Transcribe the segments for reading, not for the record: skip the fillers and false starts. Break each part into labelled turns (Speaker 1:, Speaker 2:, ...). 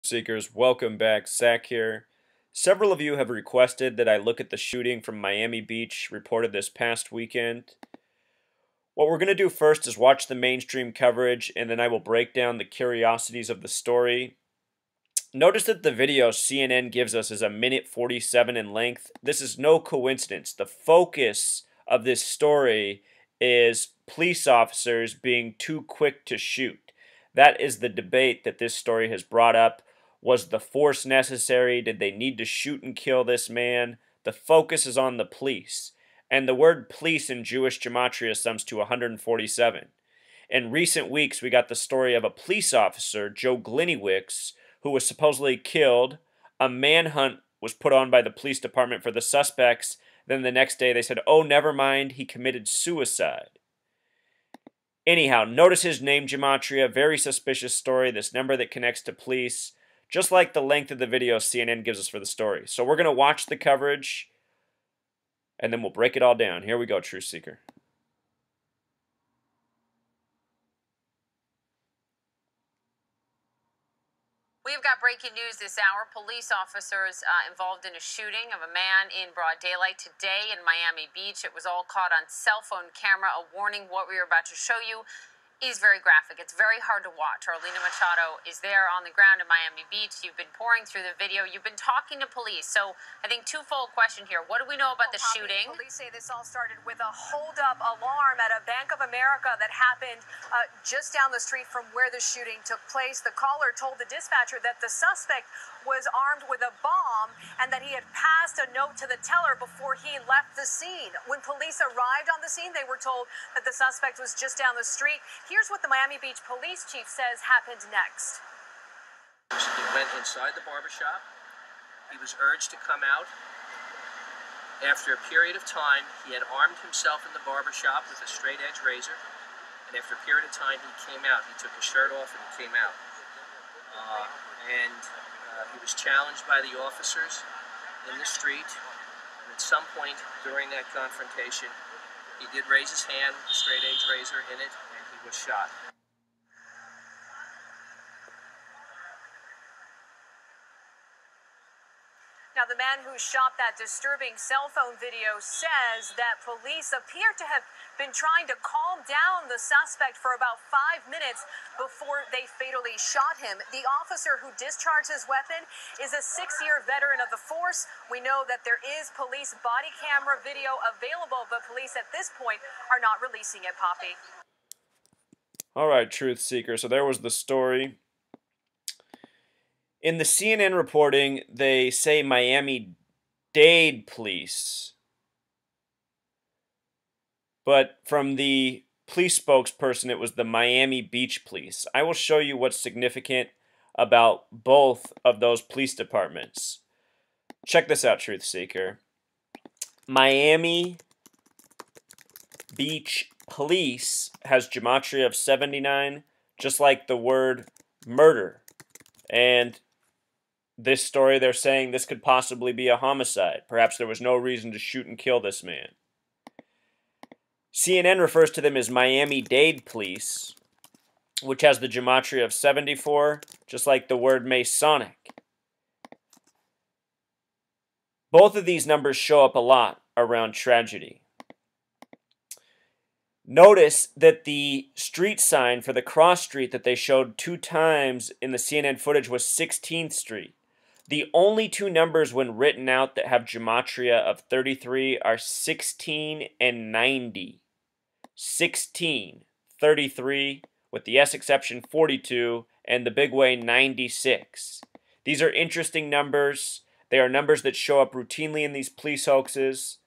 Speaker 1: Seekers, welcome back. Zach here. Several of you have requested that I look at the shooting from Miami Beach reported this past weekend. What we're going to do first is watch the mainstream coverage, and then I will break down the curiosities of the story. Notice that the video CNN gives us is a minute 47 in length. This is no coincidence. The focus of this story is police officers being too quick to shoot. That is the debate that this story has brought up. Was the force necessary? Did they need to shoot and kill this man? The focus is on the police. And the word police in Jewish gematria sums to 147. In recent weeks, we got the story of a police officer, Joe Gliniewicz, who was supposedly killed. A manhunt was put on by the police department for the suspects. Then the next day they said, oh, never mind, he committed suicide. Anyhow, notice his name gematria, very suspicious story, this number that connects to police, just like the length of the video CNN gives us for the story. So we're going to watch the coverage, and then we'll break it all down. Here we go, Truth Seeker.
Speaker 2: We've got breaking news this hour. Police officers involved in a shooting of a man in broad daylight today in Miami Beach. It was all caught on cell phone camera. A warning, what we are about to show you is very graphic. It's very hard to watch. Arlena Machado is there on the ground in Miami Beach. You've been pouring through the video. You've been talking to police. So I think twofold question here. What do we know about the shooting?
Speaker 3: Police say this all started with a hold-up alarm at a Bank of America that happened just down the street from where the shooting took place. The caller told the dispatcher that the suspect was armed with a bomb and that he had passed a note to the teller before he left the scene. When police arrived on the scene, they were told that the suspect was just down the street. Here's what the Miami Beach police chief says happened next.
Speaker 4: He went inside the barbershop. He was urged to come out. After a period of time, he had armed himself in the barbershop with a straight-edge razor. And after a period of time, he came out. He took his shirt off and he came out. He was challenged by the officers in the street. And at some point during that confrontation, he did raise his hand with a straight-edge razor in it, and he was shot.
Speaker 3: Now, the man who shot that disturbing cell phone video says that police appear to have been trying to calm down the suspect for about 5 minutes before they fatally shot him. The officer who discharged his weapon is a 6-year veteran of the force. We know that there is police body camera video available, but police at this point are not releasing it, Poppy.
Speaker 1: All right, Truth Seeker. So there was the story. In the CNN reporting, they say Miami-Dade police. But from the police spokesperson, it was the Miami Beach police. I will show you what's significant about both of those police departments. Check this out, Truth Seeker. Miami Beach police has gematria of 79, just like the word murder. And this story, they're saying this could possibly be a homicide. Perhaps there was no reason to shoot and kill this man. CNN refers to them as Miami-Dade police, which has the gematria of 74, just like the word Masonic. Both of these numbers show up a lot around tragedy. Notice that the street sign for the cross street that they showed 2 times in the CNN footage was 16th Street. The only 2 numbers when written out that have gematria of 33 are 16 and 90. 16, 33, with the S exception 42, and the big way 96. These are interesting numbers. They are numbers that show up routinely in these police hoaxes.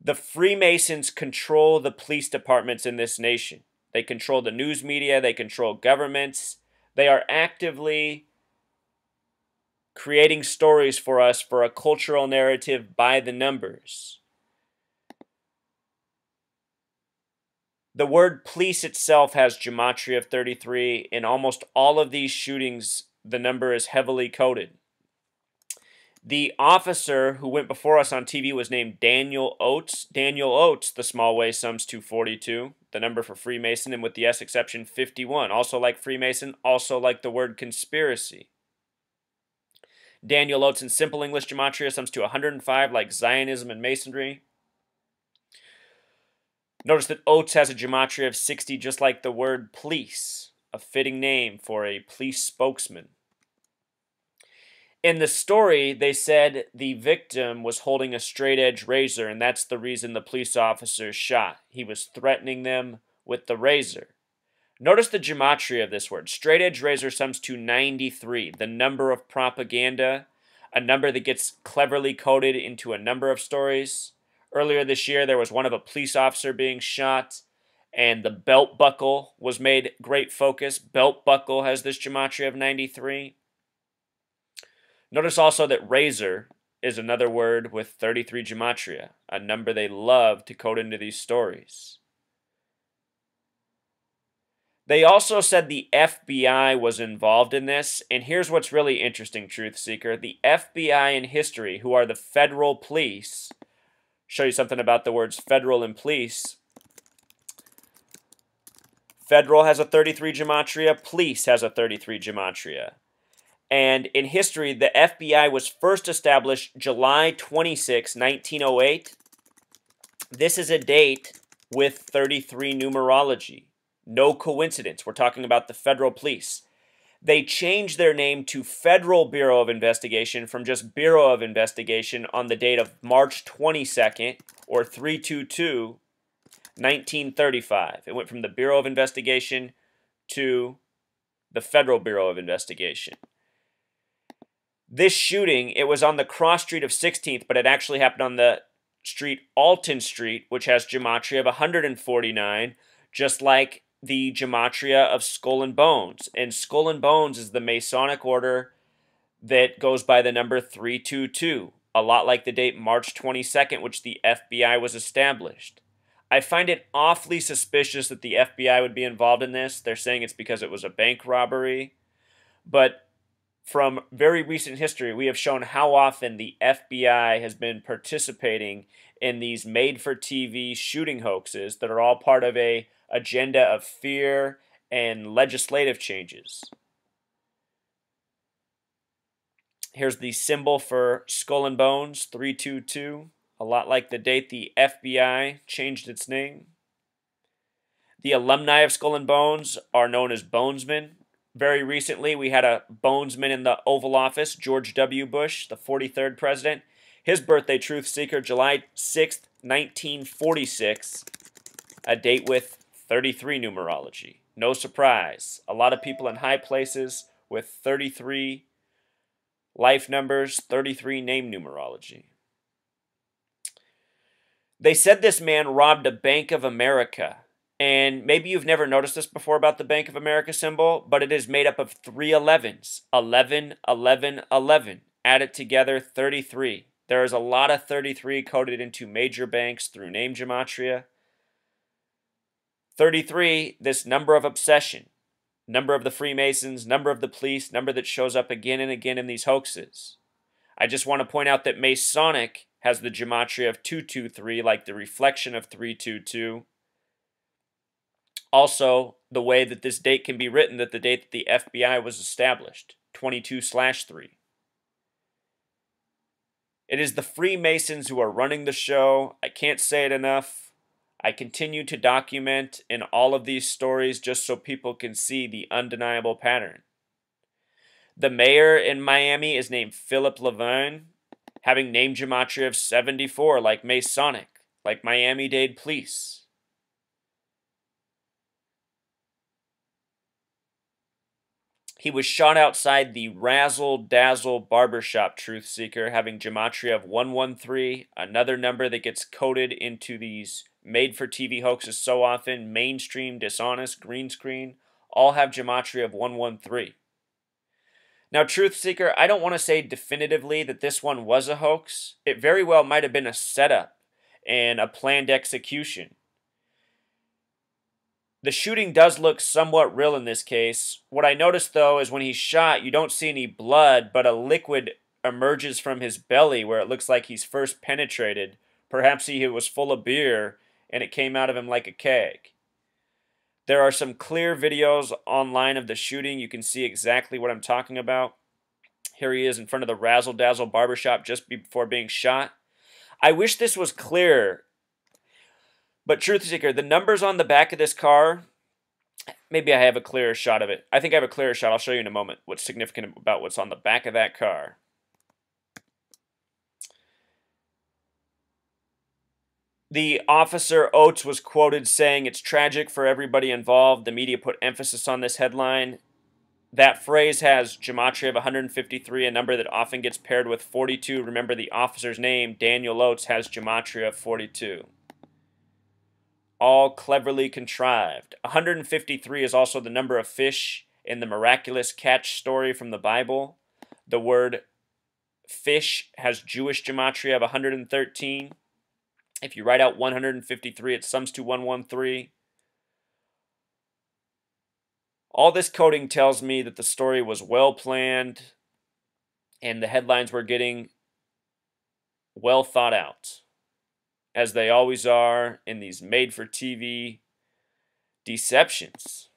Speaker 1: The Freemasons control the police departments in this nation. They control the news media. They control governments. They are actively creating stories for us for a cultural narrative by the numbers. The word police itself has gematria of 33. In almost all of these shootings, the number is heavily coded. The officer who went before us on TV was named Daniel Oates. Daniel Oates, the small way sums to 42, the number for Freemason, and with the S exception, 51. Also like Freemason, also like the word conspiracy. Daniel Oates in Simple English Gematria sums to 105, like Zionism and Masonry. Notice that Oates has a gematria of 60, just like the word police, a fitting name for a police spokesman. In the story, they said the victim was holding a straight-edge razor, and that's the reason the police officer shot. He was threatening them with the razor. Notice the gematria of this word. Straight-edge razor sums to 93, the number of propaganda, a number that gets cleverly coded into a number of stories. Earlier this year, there was one of a police officer being shot, and the belt buckle was made great focus. Belt buckle has this gematria of 93. Notice also that razor is another word with 33 gematria, a number they love to code into these stories. They also said the FBI was involved in this, and here's what's really interesting, Truth Seeker. The FBI in history, who are the federal police, show you something about the words federal and police. Federal has a 33 gematria, police has a 33 gematria. And in history, the FBI was first established July 26, 1908. This is a date with 33 numerology. No coincidence. We're talking about the federal police. They changed their name to Federal Bureau of Investigation from just Bureau of Investigation on the date of March 22nd, or 3/22, 1935. It went from the Bureau of Investigation to the Federal Bureau of Investigation. This shooting, it was on the cross street of 16th, but it actually happened on the street Alton Street, which has gematria of 149, just like the gematria of Skull and Bones. And Skull and Bones is the Masonic order that goes by the number 322, a lot like the date March 22nd, which the FBI was established. I find it awfully suspicious that the FBI would be involved in this. They're saying it's because it was a bank robbery. But from very recent history, we have shown how often the FBI has been participating in these made-for-TV shooting hoaxes that are all part of a agenda of fear and legislative changes. Here's the symbol for Skull and Bones, 322, a lot like the date the FBI changed its name. The alumni of Skull and Bones are known as Bonesmen. Very recently, we had a Bonesman in the Oval Office, George W. Bush, the 43rd president. His birthday, Truth Seeker, July 6th, 1946, a date with 33 numerology. No surprise. A lot of people in high places with 33 life numbers, 33 name numerology. They said this man robbed a Bank of America. And maybe you've never noticed this before about the Bank of America symbol, but it is made up of 3 11s. 11, 11, 11. Added together, 33. There is a lot of 33 coded into major banks through name gematria. 33, this number of obsession, number of the Freemasons, number of the police, number that shows up again and again in these hoaxes. I just want to point out that Masonic has the gematria of 223, like the reflection of 322. Also, the way that this date can be written, that the date that the FBI was established, 22/3. It is the Freemasons who are running the show. I can't say it enough. I continue to document in all of these stories just so people can see the undeniable pattern. The mayor in Miami is named Philip Levine, having name gematria of 74, like Masonic, like Miami-Dade Police. He was shot outside the Razzle Dazzle Barbershop, Truth Seeker, having gematria of 113, another number that gets coded into these made-for-TV hoaxes so often, mainstream, dishonest, green screen, all have gematria of 113. Now, Truth Seeker, I don't want to say definitively that this one was a hoax. It very well might have been a setup and a planned execution. The shooting does look somewhat real in this case. What I noticed, though, is when he's shot, you don't see any blood, but a liquid emerges from his belly where it looks like he's first penetrated. Perhaps he was full of beer, and it came out of him like a keg. There are some clear videos online of the shooting. You can see exactly what I'm talking about. Here he is in front of the Razzle Dazzle barbershop just before being shot. I wish this was clearer. But Truth Seeker, the numbers on the back of this car, maybe I have a clearer shot of it. I think I have a clearer shot. I'll show you in a moment what's significant about what's on the back of that car. The officer Oates was quoted saying, "It's tragic for everybody involved." The media put emphasis on this headline. That phrase has gematria of 153, a number that often gets paired with 42. Remember, the officer's name, Daniel Oates, has gematria of 42. All cleverly contrived. 153 is also the number of fish in the miraculous catch story from the Bible. The word fish has Jewish gematria of 113. If you write out 153, it sums to 113. All this coding tells me that the story was well planned and the headlines were getting well thought out, as they always are in these made-for-TV deceptions.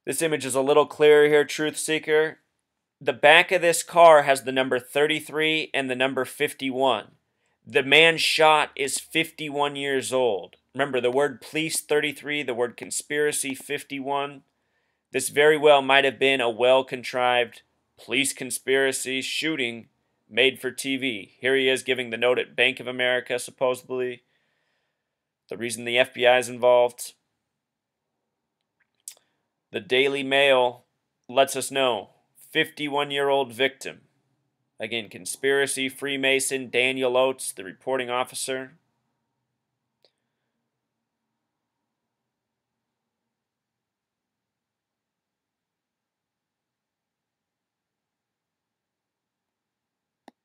Speaker 1: This image is a little clearer here, Truth Seeker. The back of this car has the number 33 and the number 51. The man shot is 51 years old. Remember, the word police 33, the word conspiracy 51. This very well might have been a well-contrived police conspiracy shooting made for TV. Here he is giving the note at Bank of America, supposedly. The reason the FBI is involved. The Daily Mail lets us know, 51-year-old victim. Again, conspiracy, Freemason, Daniel Oates, the reporting officer.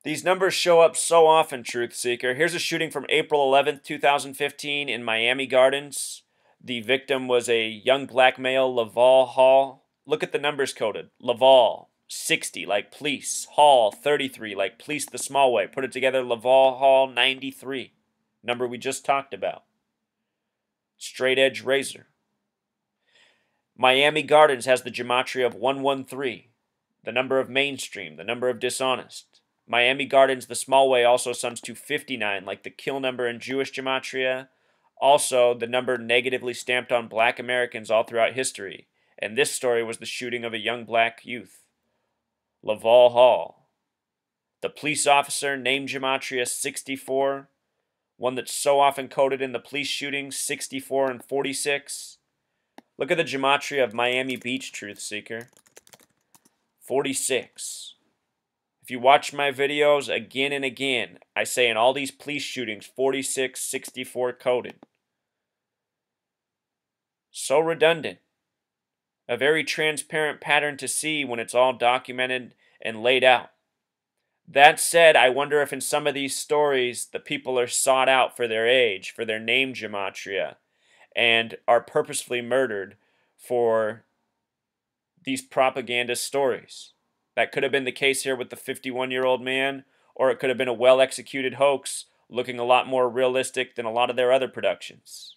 Speaker 1: These numbers show up so often, Truth Seeker. Here's a shooting from April 11th, 2015 in Miami Gardens. The victim was a young black male, Laval Hall. Look at the numbers coded. Laval, 60, like police. Hall, 33, like police the small way. Put it together, Laval Hall, 93. Number we just talked about. Straight edge razor. Miami Gardens has the gematria of 113. The number of mainstream, the number of dishonest. Miami Gardens, the small way, also sums to 59, like the kill number in Jewish gematria. Also, the number negatively stamped on black Americans all throughout history. And this story was the shooting of a young black youth. Laval Hall. The police officer, name gematria 64. One that's so often coded in the police shootings, 64 and 46. Look at the gematria of Miami Beach, Truth Seeker. 46. If you watch my videos again and again, I say in all these police shootings, 46, 64 coded. So redundant. A very transparent pattern to see when it's all documented and laid out. That said, I wonder if in some of these stories, the people are sought out for their age, for their name gematria, and are purposefully murdered for these propaganda stories. That could have been the case here with the 51-year-old man, or it could have been a well-executed hoax looking a lot more realistic than a lot of their other productions.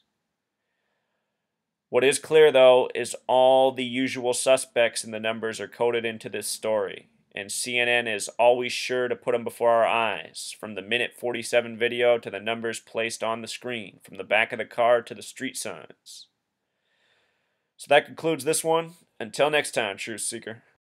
Speaker 1: What is clear, though, is all the usual suspects in the numbers are coded into this story, and CNN is always sure to put them before our eyes, from the minute 47 video to the numbers placed on the screen, from the back of the car to the street signs. So that concludes this one. Until next time, Truth Seeker.